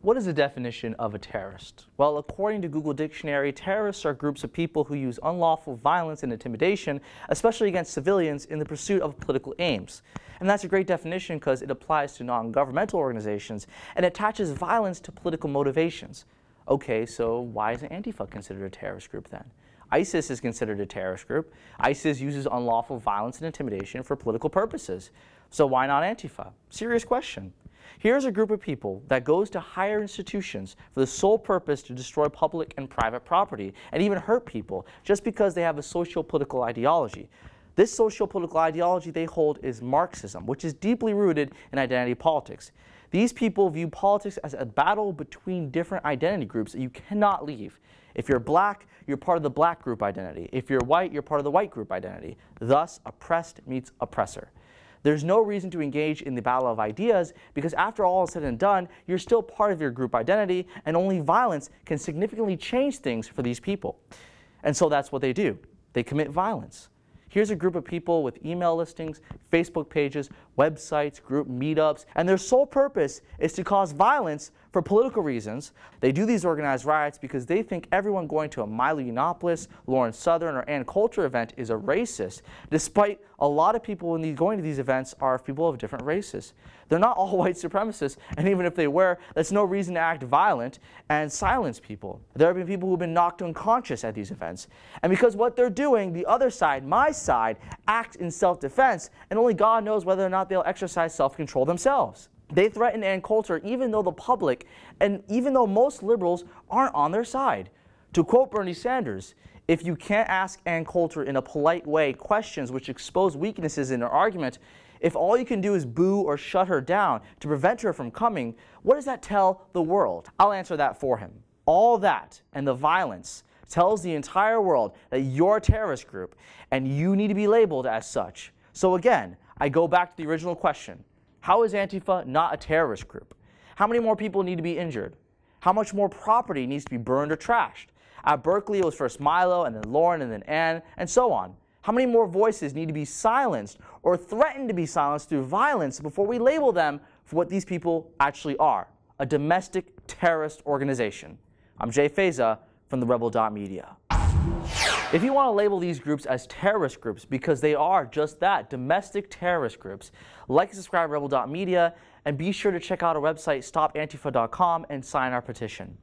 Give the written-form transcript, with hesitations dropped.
What is the definition of a terrorist? Well, according to Google Dictionary, terrorists are groups of people who use unlawful violence and intimidation, especially against civilians, in the pursuit of political aims. And that's a great definition because it applies to non-governmental organizations and attaches violence to political motivations. Okay, so why isn't Antifa considered a terrorist group then? ISIS is considered a terrorist group. ISIS uses unlawful violence and intimidation for political purposes. So why not Antifa? Serious question. Here's a group of people that goes to higher institutions for the sole purpose to destroy public and private property and even hurt people just because they have a socio-political ideology. This socio-political ideology they hold is Marxism, which is deeply rooted in identity politics. These people view politics as a battle between different identity groups that you cannot leave. If you're black, you're part of the black group identity. If you're white, you're part of the white group identity. Thus, oppressed meets oppressor. There's no reason to engage in the battle of ideas because after all is said and done, you're still part of your group identity, and only violence can significantly change things for these people. And so that's what they do. They commit violence. Here's a group of people with email listings, Facebook pages, websites, group meetups, and their sole purpose is to cause violence for political reasons. They do these organized riots because they think everyone going to a Milo Yiannopoulos, Lawrence Southern, or Ann Coulter event is a racist, despite a lot of people going to these events are people of different races. They're not all white supremacists, and even if they were, that's no reason to act violent and silence people. There have been people who've been knocked unconscious at these events. And because what they're doing, the other side, my side, act in self-defense, and only God knows whether or not they'll exercise self-control themselves. They threaten Ann Coulter even though the public, and even though most liberals, aren't on their side. To quote Bernie Sanders, if you can't ask Ann Coulter in a polite way questions which expose weaknesses in her argument, if all you can do is boo or shut her down to prevent her from coming, what does that tell the world? I'll answer that for him. All that and the violence tells the entire world that you're a terrorist group and you need to be labeled as such. So again, I go back to the original question. How is Antifa not a terrorist group? How many more people need to be injured? How much more property needs to be burned or trashed? At Berkeley, it was first Milo, and then Lauren, and then Ann, and so on. How many more voices need to be silenced or threatened to be silenced through violence before we label them for what these people actually are, a domestic terrorist organization? I'm Fayza from the Rebel.media. If you want to label these groups as terrorist groups because they are just that, domestic terrorist groups, like and subscribe to Rebel.media and be sure to check out our website stopantifa.com and sign our petition.